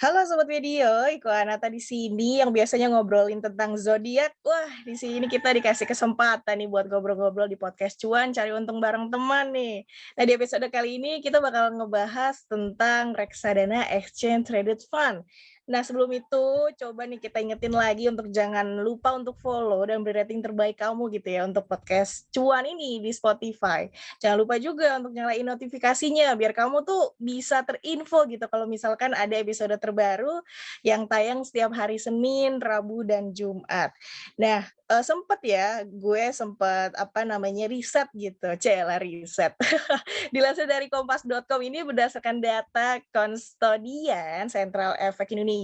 Halo Sobat Medio, Iko Anata di sini yang biasanya ngobrolin tentang zodiak. Wah, di sini kita dikasih kesempatan nih buat ngobrol-ngobrol di podcast Cuan cari untung bareng teman nih. Nah, di episode kali ini kita bakal ngebahas tentang reksadana Exchange Traded Fund. Nah, sebelum itu coba nih kita ingetin lagi untuk jangan lupa untuk follow dan beri rating terbaik kamu gitu ya untuk podcast Cuan ini di Spotify. Jangan lupa juga untuk nyalain notifikasinya biar kamu tuh bisa terinfo gitu kalau misalkan ada episode terbaru yang tayang setiap hari Senin, Rabu, dan Jumat. Nah, sempet ya, gue sempet apa namanya riset gitu, cila riset. Dilansir dari kompas.com ini berdasarkan data Konstodian Central Efek Indonesia,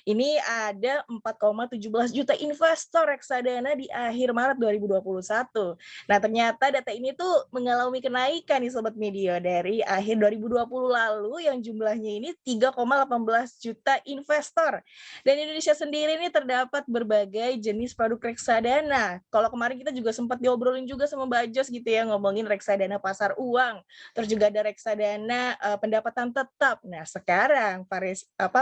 ini ada 4,17 juta investor reksadana di akhir Maret 2021. Nah, ternyata data ini tuh mengalami kenaikan nih Sobat Media dari akhir 2020 lalu yang jumlahnya ini 3,18 juta investor. Dan di Indonesia sendiri ini terdapat berbagai jenis produk reksadana. Kalau kemarin kita juga sempat diobrolin juga sama Mbak Jos gitu ya, ngomongin reksadana pasar uang. Terus juga ada reksadana pendapatan tetap. Nah, sekarang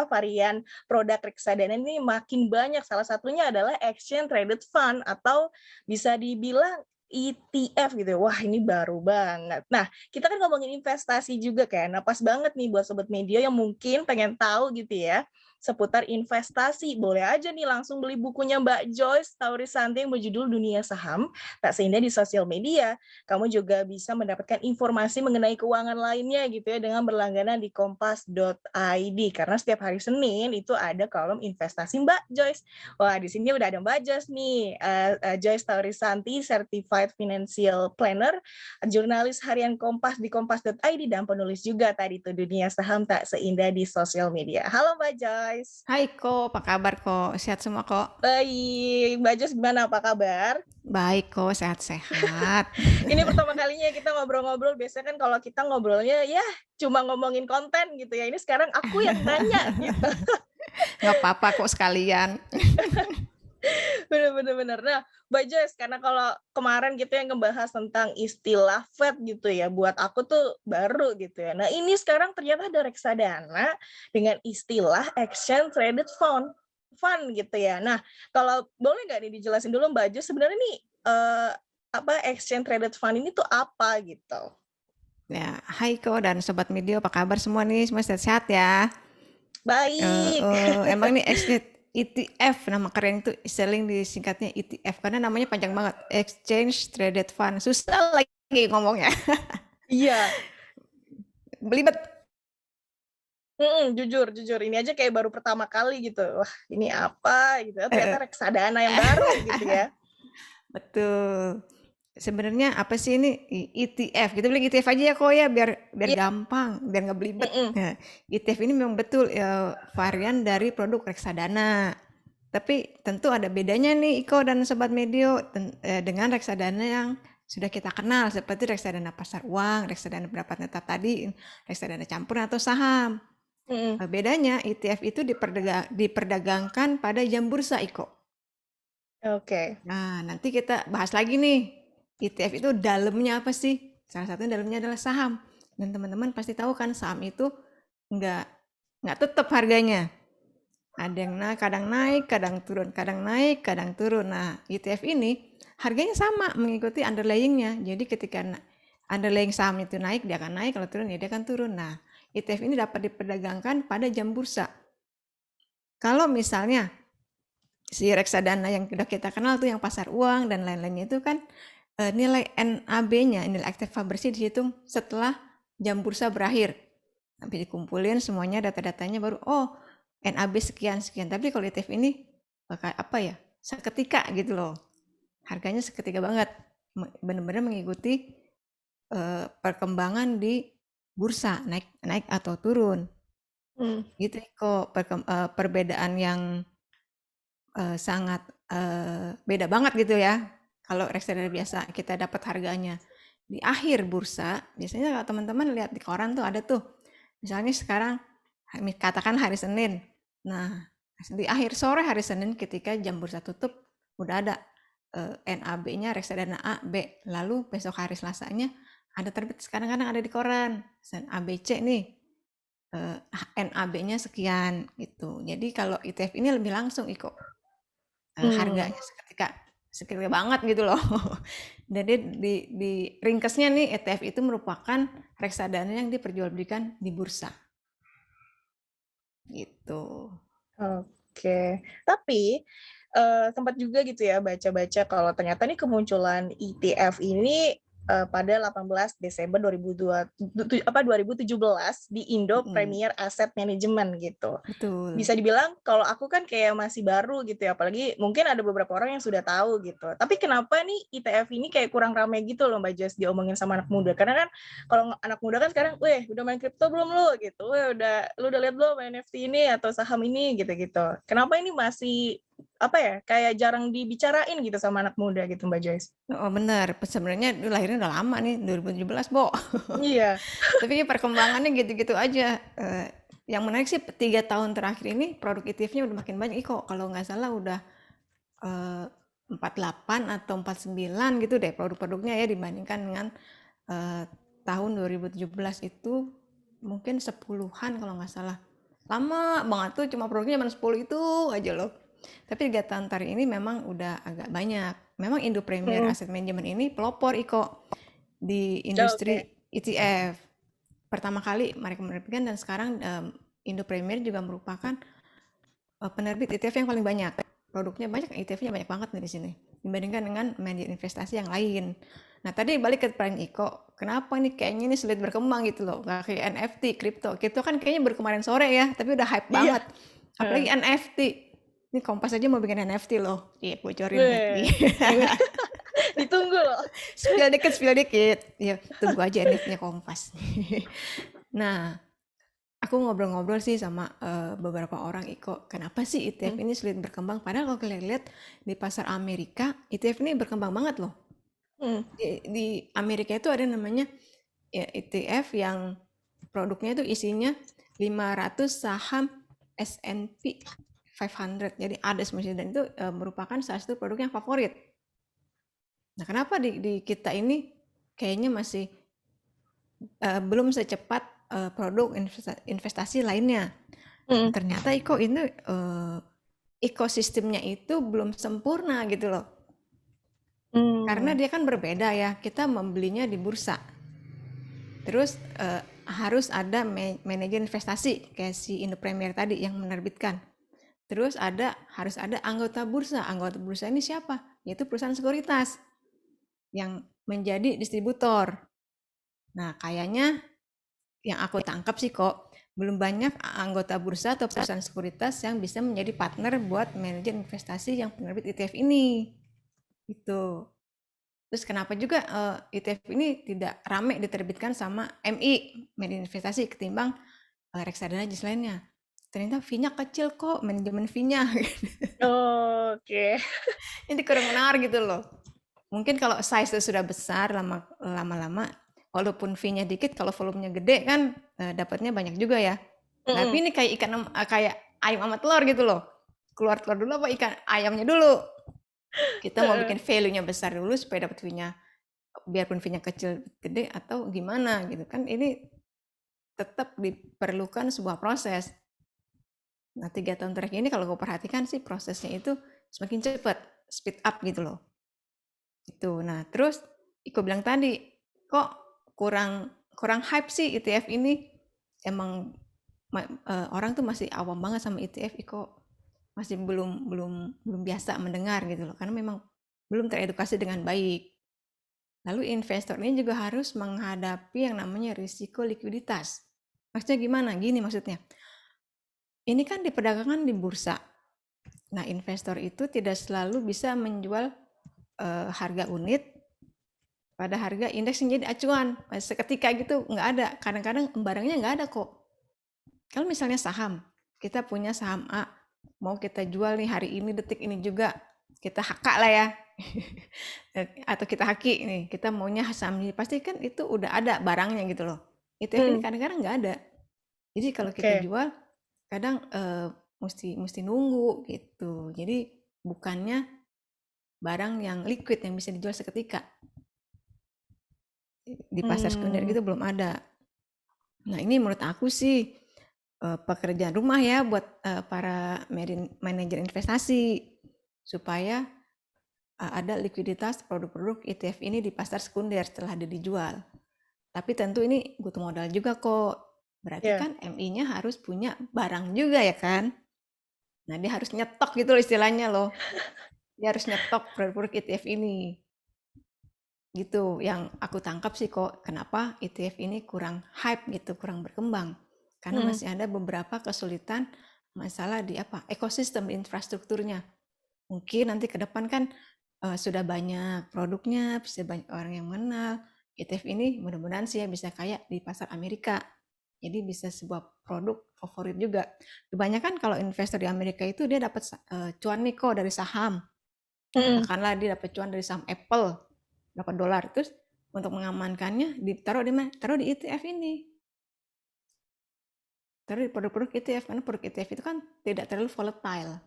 varian produk reksadana ini makin banyak. Salah satunya adalah Exchange Traded Fund atau bisa dibilang ETF gitu. Wah, ini baru banget. Nah, kita kan ngomongin investasi juga kan. Nah, pas banget nih buat Sobat Media yang mungkin pengen tahu gitu ya seputar investasi. Boleh aja nih langsung beli bukunya Mbak Joyce Taurisanti yang berjudul Dunia Saham. Tak seindah di sosial media, kamu juga bisa mendapatkan informasi mengenai keuangan lainnya gitu ya dengan berlangganan di kompas.id karena setiap hari Senin itu ada kolom investasi Mbak Joyce. Wah, di sini udah ada Mbak Joyce nih, Joyce Taurisanti, Certified Financial Planner, jurnalis harian Kompas di kompas.id dan penulis juga tadi tuh Dunia Saham Tak Seindah di Sosial Media. Halo Mbak Joyce. Hai Ko, apa kabar kok? Sehat semua kok? Baik, Mbak Joyce gimana, apa kabar? Baik kok, sehat-sehat. Ini pertama kalinya kita ngobrol-ngobrol. Biasanya kan kalau kita ngobrolnya ya cuma ngomongin konten gitu ya. Ini sekarang aku yang nanya gitu. Nggak apa-apa kok sekalian. Bener. Nah, Mbak Jess, karena kalau kemarin gitu yang ngebahas tentang istilah Fed gitu ya, buat aku tuh baru gitu ya. Nah, ini sekarang ternyata ada reksadana dengan istilah Exchange Traded Fund gitu ya. Nah, kalau boleh nggak nih dijelasin dulu Mbak Jess, sebenarnya nih apa Exchange Traded Fund ini tuh apa gitu? Ya, hai Ko dan Sobat Medio, apa kabar semua nih? Semua sehat-sehat ya? Baik. Emang ini ETF, nama keren itu selling disingkatnya ETF karena namanya panjang banget. Exchange Traded Fund. Susah lagi ngomongnya. Iya. Belibet. Jujur ini aja kayak baru pertama kali gitu. Wah, ini apa gitu. Eh, Ternyata reksadana yang baru gitu ya. Betul. Sebenarnya apa sih ini ETF? Kita bilang ETF aja ya kok ya biar biar Iya. gampang, biar nggak belibet. Mm-mm. Nah, ETF ini memang betul varian dari produk reksadana. Tapi tentu ada bedanya nih Iko dan Sobat Medio dengan reksadana yang sudah kita kenal seperti reksadana pasar uang, reksadana pendapatan tetap tadi, reksadana campuran atau saham. Mm-mm. Bedanya ETF itu diperdagangkan pada jam bursa Iko. Oke. Nah, nanti kita bahas lagi nih. ETF itu dalamnya apa sih? Salah satunya dalamnya adalah saham. Dan teman-teman pasti tahu kan saham itu nggak nggak tetap harganya. Ada yang naik, kadang turun, kadang naik, kadang turun. Nah, ETF ini harganya sama mengikuti underlyingnya. Jadi ketika underlying saham itu naik, dia akan naik. Kalau turun, ya dia akan turun. Nah, ETF ini dapat diperdagangkan pada jam bursa. Kalau misalnya si reksadana yang sudah kita kenal tuh yang pasar uang dan lain-lainnya itu kan nilai NAB-nya, nilai aktif bersih dihitung setelah jam bursa berakhir. Nanti dikumpulin semuanya data-datanya baru NAB sekian. Tapi kalau ETF ini bakal apa ya? Seketika gitu loh. Harganya seketika banget. Benar-benar mengikuti perkembangan di bursa naik atau turun. Hmm. Gitu kok perbedaan yang sangat beda banget gitu ya. Kalau reksadana biasa kita dapat harganya di akhir bursa, biasanya kalau teman-teman lihat di koran tuh ada tuh, misalnya sekarang katakan hari Senin. Nah, di akhir sore hari Senin ketika jam bursa tutup udah ada NAB-nya reksadana A, B. Lalu besok hari Selasanya ada terbit sekarang-kadang ada di koran, ABC nih. NAB-nya sekian gitu. Jadi kalau ETF ini lebih langsung Iko. Harganya seketika banget gitu loh. Jadi di ringkasnya nih ETF itu merupakan reksadana yang diperjualbelikan di bursa. Gitu. Oke. Tapi sempat juga gitu ya baca-baca kalau ternyata nih kemunculan ETF ini pada 18 Desember 2017 di Indo Premier Asset Management gitu. Betul. Bisa dibilang kalau aku kan kayak masih baru gitu ya, apalagi mungkin ada beberapa orang yang sudah tahu gitu. Tapi kenapa nih ITF ini kayak kurang ramai gitu loh Mbak Jas diomongin sama anak muda? Karena kan kalau anak muda kan sekarang, weh udah main kripto belum lu gitu, weh lu udah lihat belum NFT ini atau saham ini gitu-gitu. Kenapa ini masih apa ya kayak jarang dibicarain gitu sama anak muda gitu Mbak Joyce? Oh benar, sebenarnya lahirnya udah lama nih 2017 Bo. Iya. Tapi perkembangannya gitu-gitu aja. Yang menarik sih 3 tahun terakhir ini produk ETF-nya udah makin banyak Iko. Kalau nggak salah udah 48 atau 49 gitu deh produk-produknya ya, dibandingkan dengan tahun 2017 itu mungkin 10-an kalau nggak salah. Lama banget tuh, cuma produknya cuma 10 itu aja loh. Tapi 3 tahun terakhir ini memang udah agak banyak. Memang Indo Premier Asset Management ini pelopor Iko di industri ETF. Pertama kali mereka menerbitkan, dan sekarang Indo Premier juga merupakan penerbit ETF yang paling banyak. Produknya banyak, ETF-nya banyak banget nih di sini dibandingkan dengan manajer investasi yang lain. Nah tadi balik ke peran Iko, kenapa nih kayaknya ini sulit berkembang gitu loh, gak kayak NFT, kripto kan kayaknya baru kemarin sore ya, tapi udah hype banget. Apalagi NFT, ini Kompas aja mau bikin NFT loh, iya bocorin nih. Ditunggu loh. Spill dikit, ya tunggu aja NFT-nya Kompas. Nah, aku ngobrol-ngobrol sih sama beberapa orang Iko, kenapa sih ETF ini sulit berkembang? Padahal kalau kalian lihat di pasar Amerika, ETF ini berkembang banget loh. Di Amerika itu ada namanya ya, ETF yang produknya itu isinya 500 saham S&P 500. Jadi ada semuanya, dan itu merupakan salah satu produk yang favorit. Nah, kenapa di kita ini kayaknya masih belum secepat produk investasi lainnya? Ternyata Iko ini ekosistemnya itu belum sempurna gitu loh. Karena dia kan berbeda ya, kita membelinya di bursa. Terus harus ada manajer investasi kayak si Indo Premier tadi yang menerbitkan. Terus harus ada anggota bursa. Anggota bursa ini siapa? Yaitu perusahaan sekuritas yang menjadi distributor. Nah, kayaknya yang aku tangkap sih kok belum banyak anggota bursa atau perusahaan sekuritas yang bisa menjadi partner buat manajer investasi yang penerbit ETF ini. Gitu. Terus kenapa juga ETF ini tidak ramai diterbitkan sama MI, manajer investasi, ketimbang reksadana jenis lainnya? Ternyata fee-nya kecil kok, manajemen fee-nya. Oke. Ini kurang menarik gitu loh. Mungkin kalau size sudah besar, lama-lama walaupun fee-nya dikit, kalau volumenya gede kan dapatnya banyak juga ya. Tapi ini kayak kayak ayam sama telur gitu loh. Keluar telur dulu apa ikan ayamnya dulu? Kita mau bikin value-nya besar dulu supaya dapat fee-nya, biarpun fee-nya kecil gede atau gimana gitu kan. Ini tetap diperlukan sebuah proses. Nah 3 tahun terakhir ini kalau gue perhatikan sih prosesnya itu semakin cepat, speed up gitu loh. Itu. Nah terus Iko bilang tadi, kok kurang hype sih ETF ini. Emang orang tuh masih awam banget sama ETF, Iko. Masih belum biasa mendengar gitu loh, karena memang belum teredukasi dengan baik. Lalu investor ini juga harus menghadapi yang namanya risiko likuiditas. Maksudnya gimana? Gini maksudnya. Ini kan diperdagangkan di bursa. Nah, investor itu tidak selalu bisa menjual harga unit pada harga indeks yang jadi acuan. Seketika gitu nggak ada. Kadang-kadang barangnya nggak ada kok. Kalau misalnya saham, kita punya saham A, mau kita jual nih hari ini, detik ini juga, kita haka lah ya. Atau kita haki nih, kita maunya saham ini, pasti kan itu udah ada barangnya gitu loh. ETF ini kadang-kadang nggak ada. Jadi kalau kita jual, kadang mesti nunggu gitu. Jadi bukannya barang yang liquid yang bisa dijual seketika. Di pasar sekunder gitu belum ada. Nah ini menurut aku sih pekerjaan rumah ya buat para manajer investasi, supaya ada likuiditas produk-produk ETF ini di pasar sekunder setelah dia dijual. Tapi tentu ini butuh modal juga kok. Berarti Ya. kan MI-nya harus punya barang juga ya kan. Nah dia harus nyetok gitu loh istilahnya loh. Dia harus nyetok produk-produk ETF ini. Gitu yang aku tangkap sih kok, kenapa ETF ini kurang hype gitu, kurang berkembang. Karena Mm. masih ada beberapa kesulitan masalah di ekosistem infrastrukturnya. Mungkin nanti ke depan kan sudah banyak produknya, bisa banyak orang yang mengenal. ETF ini mudah-mudahan sih ya bisa kayak di pasar Amerika. Jadi bisa sebuah produk favorit juga. Kebanyakan kalau investor di Amerika itu dia dapat cuan nih kok dari saham. Katakanlah dia dapat cuan dari saham Apple, berapa dolar. Terus untuk mengamankannya ditaruh di mana? Taruh di ETF ini. Taruh di produk-produk ETF, karena produk ETF itu kan tidak terlalu volatile.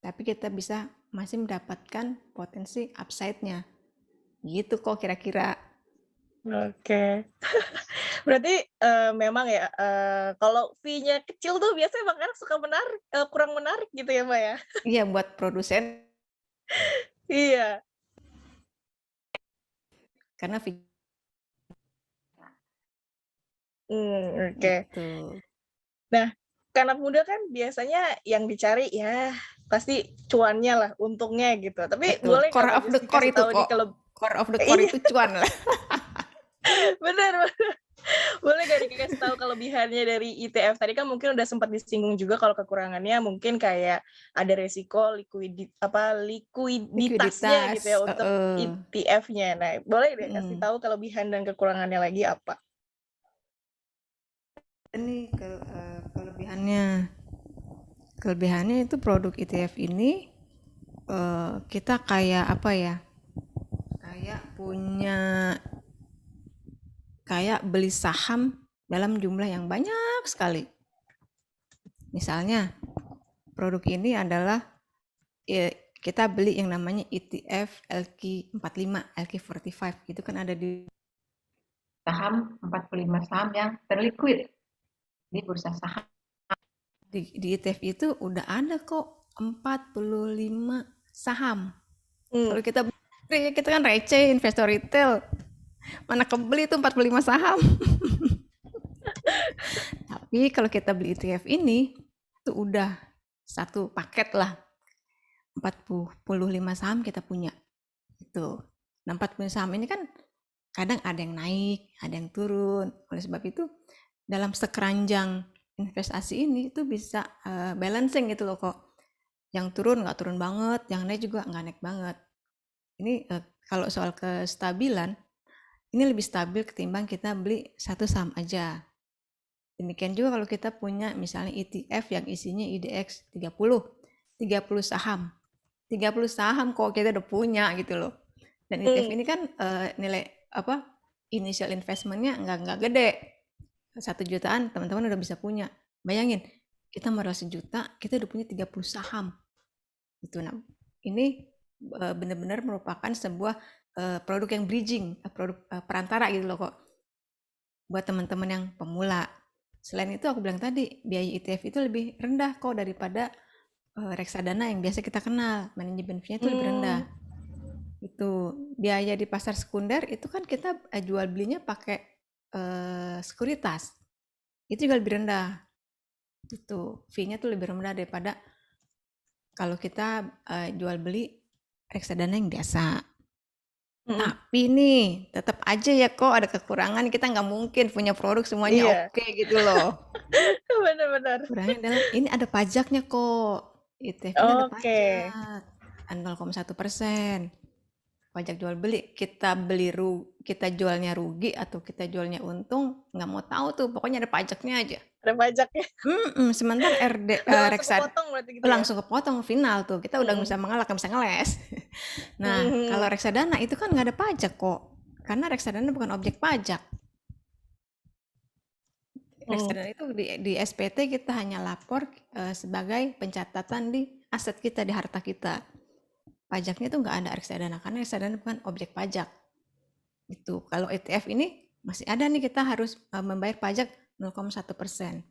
Tapi kita bisa masih mendapatkan potensi upside-nya. Gitu kok kira-kira. Oke. Berarti memang ya kalau fee-nya kecil tuh biasanya makanya suka menarik, kurang menarik gitu ya, Mbak ya? Iya buat produsen Iya. karena fee Oke. gitu. Nah, ke anak muda kan biasanya yang dicari ya pasti cuannya lah, untungnya gitu. Tapi Betul. boleh nggak Core Mbak of the Desi core kasih itu tahu nih kok. kalau Core of the core iya, itu cuan lah. benar, benar. Boleh nggak dikasih tahu kelebihannya dari ETF? Tadi kan mungkin udah sempat disinggung juga kalau kekurangannya mungkin kayak ada resiko likuiditasnya gitu ya Likuiditas. untuk ETF-nya. Nah, boleh deh kasih Mm. tahu kelebihan dan kekurangannya lagi apa? Ini kelebihannya. Kelebihannya itu produk ETF ini kita kayak apa ya? Kayak beli saham dalam jumlah yang banyak sekali. Misalnya produk ini adalah kita beli yang namanya ETF LQ45, LQ45 itu kan ada di saham 45 saham yang terliquid di bursa saham. Di ETF itu udah ada kok 45 saham. Kalau kita kan receh investor retail, mana kebeli tuh 45 saham. Tapi kalau kita beli ETF ini itu udah satu paket lah, 45 saham kita punya. Itu. Nah, 45 saham ini kan kadang ada yang naik, ada yang turun. Oleh sebab itu dalam sekeranjang investasi ini itu bisa balancing gitu loh kok. Yang turun nggak turun banget, yang naik juga nggak naik banget. Ini kalau soal kestabilan, ini lebih stabil ketimbang kita beli satu saham aja. Demikian juga kalau kita punya misalnya ETF yang isinya IDX 30 saham. 30 saham kok kita udah punya gitu loh. Dan ETF ini kan nilai initial investmentnya nggak gede. 1 jutaan teman-teman udah bisa punya. Bayangin, kita modal 1 juta, kita udah punya 30 saham. Gitu. Nah, ini benar-benar merupakan sebuah produk yang bridging, produk perantara gitu loh kok. Buat teman-teman yang pemula. Selain itu aku bilang tadi, biaya ETF itu lebih rendah kok daripada reksadana yang biasa kita kenal. Manajemen fee-nya itu lebih rendah. Itu biaya di pasar sekunder itu kan kita jual belinya pakai sekuritas. Itu juga lebih rendah. Itu fee-nya tuh lebih rendah daripada kalau kita jual beli reksadana yang biasa. Tapi nih tetap aja ya kok ada kekurangan, kita nggak mungkin punya produk semuanya Iya. oke gitu loh. Benar-benar. Kurangnya adalah ini ada pajaknya kok. ETF ini ada Oke. pajak 0,1%. Pajak jual beli, kita jualnya rugi atau kita jualnya untung, nggak mau tahu tuh, pokoknya ada pajaknya aja. Ada pajaknya. Sementara Udah langsung reksadana kepotong berarti gitu ya? langsung kepotong final tuh, kita udah bisa mengalah, bisa ngeles. Nah, kalau reksadana itu kan nggak ada pajak kok, karena reksadana bukan objek pajak. Reksadana itu di SPT kita hanya lapor sebagai pencatatan di aset kita, di harta kita. Pajaknya tuh nggak ada reksadana, karena reksadana bukan objek pajak. Itu kalau ETF ini masih ada nih, kita harus membayar pajak 0,1%.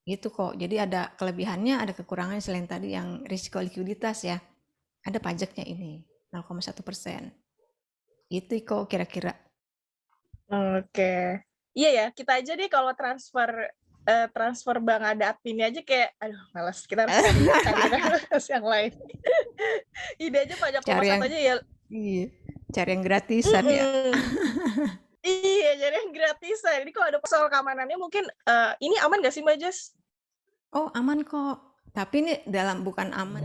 Gitu kok. Jadi ada kelebihannya, ada kekurangannya selain tadi yang risiko likuiditas ya. Ada pajaknya ini 0,1%. Itu kok kira-kira. Oke. Iya ya, kita aja deh kalau transfer bank ada adminnya aja kayak aduh malas. Kita harus cari yang lain. Ide aja pajak rumah Cari yang satu aja ya. iya, cari yang gratisan ya. Iya, jadi yang gratisan. Jadi kalau ada soal keamanannya mungkin ini aman gak sih Mbak Jas? Oh, aman kok. Tapi ini bukan aman